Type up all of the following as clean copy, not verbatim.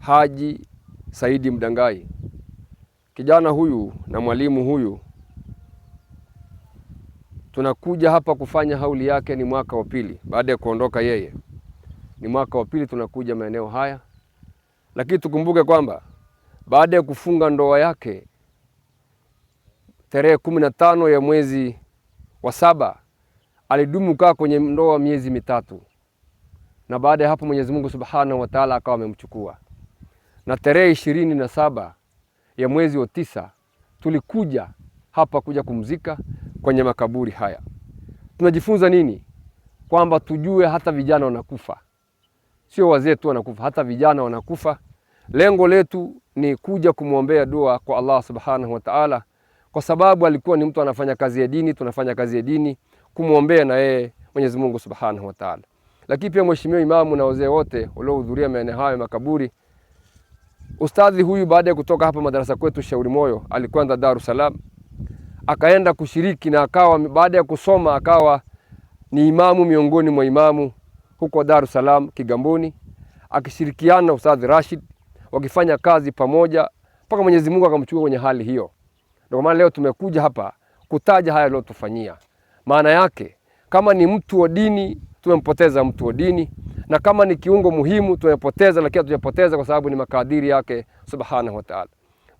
Haji Saidi Mdangai. Kijana huyu na mwalimu huyu tunakuja hapa kufanya hauli yake, ni mwaka wa pili baada ya kuondoka yeye. Ni mwaka wa pili tunakuja maeneo haya, lakini tukumbuke kwamba baada ya kufunga ndoa yake tarehe 15 ya mwezi wa 7 alidumu kaa kwenye ndoa miezi mitatu, na baada ya hapo Mwenyezi Mungu Subhanahu wa Ta'ala akawa amemchukua. Na tarehe 27 ya mwezi wa 9 tulikuja hapa kuja kumzika kwenye makaburi haya. Tunajifunza nini? Kwamba tujue hata vijana wanakufa, sio wazee tu wanakufa, hata vijana wanakufa. Lengo letu ni kuja kumwombea dua kwa Allah Subhanahu wa Ta'ala, kwa sababu alikuwa ni mtu anafanya kazi ya dini, tunafanya kazi ya dini, kumwombea na yeye Mwenyezi Mungu Subhanahu wa Ta'ala. Lakini pia mheshimiwa imamu na wazee wote waliohudhuria maeneo hayo makaburi. Ustadhi huyu baada ya kutoka hapa madarasa kwetu Shauri Moyo alikwenda Dar es Salaam, akaenda kushiriki na akawa baada ya kusoma akawa ni imamu miongoni mwa imamu huko Dar es Salaam Kigamboni, akishirikiana na Ustadhi Rashid, wakifanya kazi pamoja mpaka Mwenyezi Mungu akamchukua kwenye hali hiyo. Ndio maana leo tumekuja hapa kutaja haya aliyotufanyia. Maana yake kama ni mtu wa dini tumempoteza mtu wa dini, na kama ni kiungo muhimu tumepoteza, lakini hatujapoteza kwa sababu ni makadiri yake Subhanahu wa Ta'ala.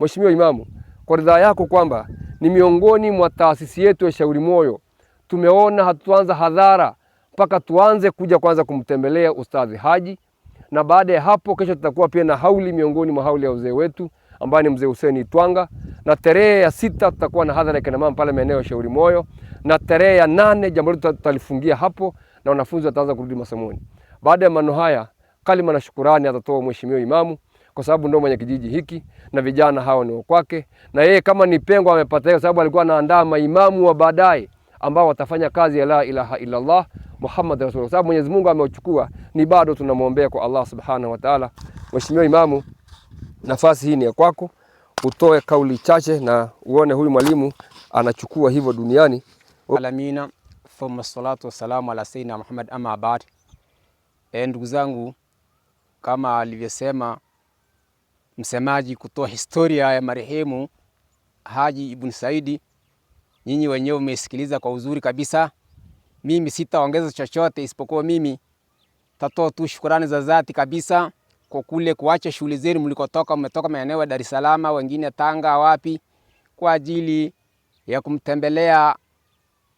Mheshimiwa Imamu, kwa ridhaa yako kwamba ni miongoni mwa taasisi yetu ya Shauri Moyo, tumeona hatuanza hadhara mpaka tuanze kuja kwanza kumtembelea Ustadhi Haji, na baada ya hapo kesho tutakuwa pia na hauli miongoni mwa hauli ya uzee wetu ambaye ni mzee Hussein Twanga, na tarehe ya 6 tutakuwa na hadhara ya kina mama pale maeneo ya Shauri Moyo, na tarehe ya 8 jambo letu tutalifungia hapo na wanafunzi wataanza kurudi masomoni. Baada ya maneno haya, kalima na shukurani atatoa Mheshimiwa Imamu, kwa sababu ndio mwenye kijiji hiki na vijana hao ni kwake, na yeye kama ni pengo amepata, kwa sababu alikuwa anaandaa maimamu wa baadaye ambao watafanya kazi ya la ilaha illa Allah Muhammad Rasulullah. Sababu Mwenyezi Mungu ameuchukua, ni bado tunamwombea kwa Allah Subhanahu wa Ta'ala. Mheshimiwa Imamu, nafasi hii ni ya kwako, utoe kauli chache na uone huyu mwalimu anachukua hivyo duniani. Alamina, thumma salatu wassalamu ala sayyidina Muhammad, amma ba'd. Ndugu zangu, kama alivyosema msemaji kutoa historia ya marehemu Haji Ibn Saidi, nyinyi wenyewe mmesikiliza kwa uzuri kabisa. Mimi sitaongeza chochote isipokuwa mimi tatoa tu shukrani za dhati kabisa kwa kule kuacha shule zenu mlikotoka, mmetoka maeneo ya Dar es Salaam, wengine Tanga, wapi, kwa ajili ya kumtembelea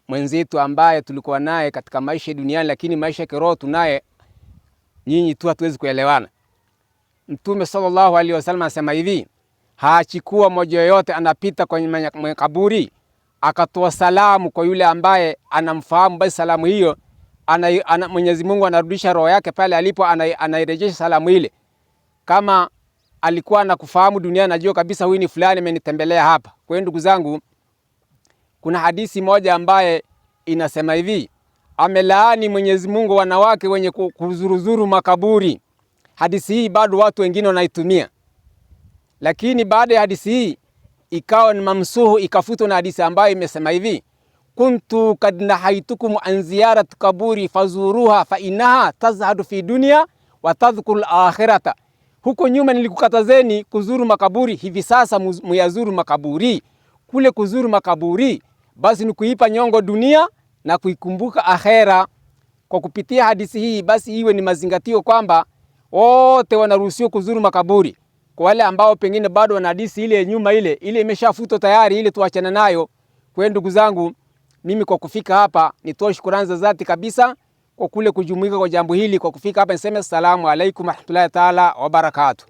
mwenzetu ambaye tulikuwa naye katika maisha duniani, lakini maisha kiroho tunaye nyinyi tu hatuwezi kuelewana. Mtume sallallahu alaihi wasallam anasema hivi, haachikuwa mmoja yote anapita kwenye makaburi akatoa salamu kwa yule ambaye anamfahamu, basi salamu hiyo Mwenyezi Mungu anarudisha roho yake pale alipo, anairejesha salamu ile. Kama alikuwa anakufahamu duniani, najua kabisa huyu ni fulani amenitembelea hapa. Kwa hiyo ndugu zangu, kuna hadithi moja ambaye inasema hivi, amelaani Mwenyezi Mungu wanawake wenye kuzuruzuru makaburi. Hadithi hii bado watu wengine wanaitumia, lakini baada ya hadithi hii ikawa ni mamsuhu, ikafutwa na hadithi ambayo imesema hivi, kuntu kad nahaitukum an ziyarat kaburi fazuruha fa inaha tazhadu fi dunya wa tadhkuru al-akhirata. Huko nyuma nilikukatazeni kuzuru makaburi, hivi sasa muyazuru makaburi. Kule kuzuru makaburi basi ni kuipa nyongo dunia na kuikumbuka akhera. Kwa kupitia hadithi hii basi iwe ni mazingatio kwamba wote wanaruhusiwa kuzuru makaburi. Kwa wale ambao pengine bado wana hadithi ile nyuma, ile imeshafutwa tayari, ile tuachana nayo. Kwa ndugu zangu, mimi kwa kufika hapa nitoa shukrani za dhati kabisa kwa kule kujumuika kwa jambo hili. Kwa kufika hapa niseme assalamu alaikum warahmatullahi taala wabarakatuh.